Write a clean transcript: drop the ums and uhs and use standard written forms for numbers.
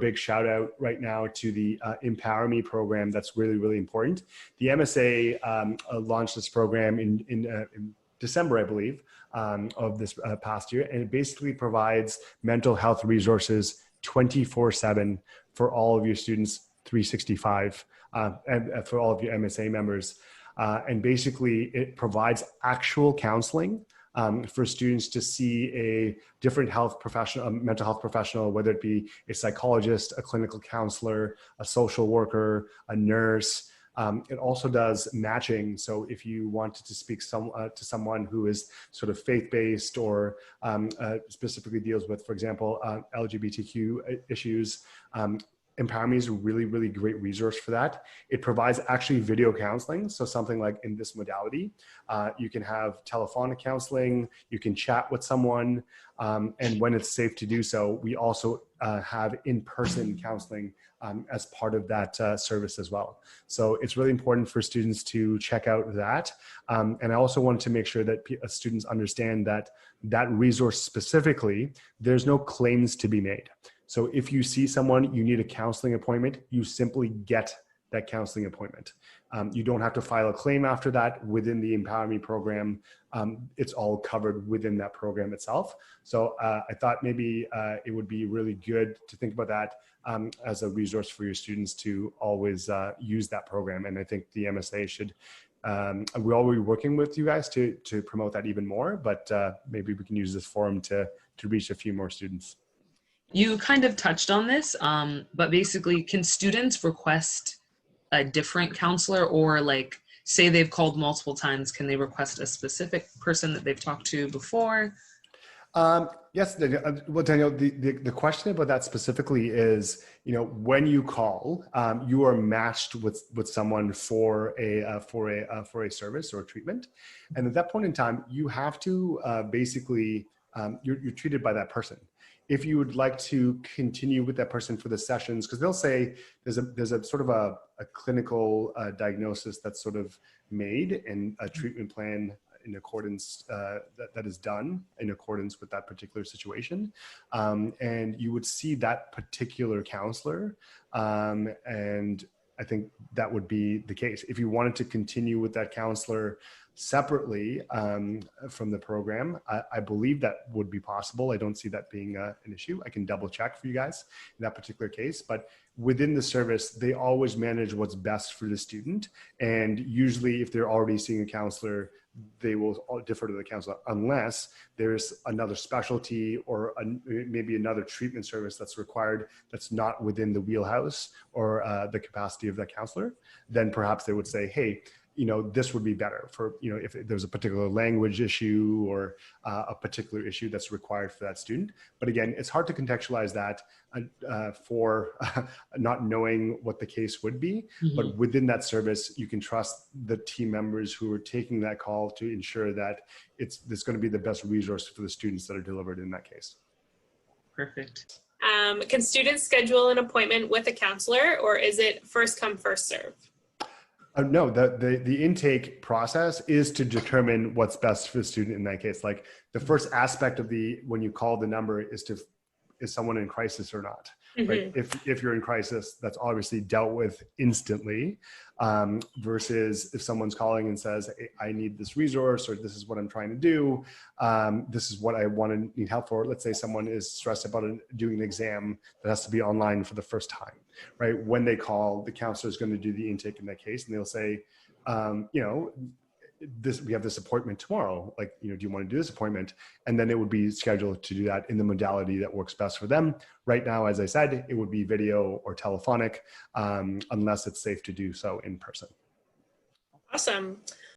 big shout out right now to the Empower Me program. That's really, really important. The MSA launched this program in December, I believe, of this past year. And it basically provides mental health resources 24/7 for all of your students, 365, and for all of your MSA members. And basically it provides actual counseling for students to see a different health professional, a mental health professional, whether it be a psychologist, a clinical counselor, a social worker, a nurse. It also does matching. So if you wanted to speak to someone who is sort of faith-based or specifically deals with, for example, LGBTQ issues, Empower Me is a really, really great resource for that. It provides actually video counseling. So something like in this modality, you can have telephonic counseling, you can chat with someone, and when it's safe to do so, we also have in-person counseling as part of that service as well. So it's really important for students to check out that. And I also wanted to make sure that students understand that that resource specifically, there's no claims to be made. So if you see someone, you need a counseling appointment, you simply get that counseling appointment. You don't have to file a claim after that within the Empower Me program. It's all covered within that program itself. So I thought maybe it would be really good to think about that as a resource for your students to always use that program. And I think the MSA should, we're already working with you guys to promote that even more, but maybe we can use this forum to reach a few more students. You kind of touched on this, but basically, can students request a different counselor, or like say they've called multiple times, can they request a specific person that they've talked to before? Yes, well, Daniel, the question about that specifically is, you know, when you call, you are matched with someone for a service or a treatment, and at that point in time, you have to basically you're treated by that person. If you would like to continue with that person for the sessions, because they'll say there's a sort of a clinical diagnosis that's sort of made and a treatment plan in accordance that is done in accordance with that particular situation, and you would see that particular counselor, and I think that would be the case. If you wanted to continue with that counselor separately from the program, I believe that would be possible. I don't see that being an issue. I can double check for you guys in that particular case, but within the service, they always manage what's best for the student. And usually if they're already seeing a counselor, they will defer to the counselor unless there's another specialty or maybe another treatment service that's required that's not within the wheelhouse or the capacity of that counselor. Then perhaps they would say, hey, you know, this would be better for, you know, if there's a particular language issue or a particular issue that's required for that student. But again, it's hard to contextualize that for not knowing what the case would be. Mm-hmm. But within that service, you can trust the team members who are taking that call to ensure that it's going to be the best resource for the students that are delivered in that case. Perfect. Can students schedule an appointment with a counselor, or is it first come, first serve? No, the intake process is to determine what's best for the student in that case. Like the first aspect of when you call the number is someone in crisis or not, mm-hmm. right? If you're in crisis, that's obviously dealt with instantly, versus if someone's calling and says, hey, I need this resource, or this is what I'm trying to do. This is what I need help for. Let's say someone is stressed about doing an exam that has to be online for the first time, right? When they call, the counselor is going to do the intake in that case, and they'll say, you know, we have this appointment tomorrow. Like, you know, do you want to do this appointment? And then it would be scheduled to do that in the modality that works best for them. Right now, as I said, it would be video or telephonic, unless it's safe to do so in person. Awesome.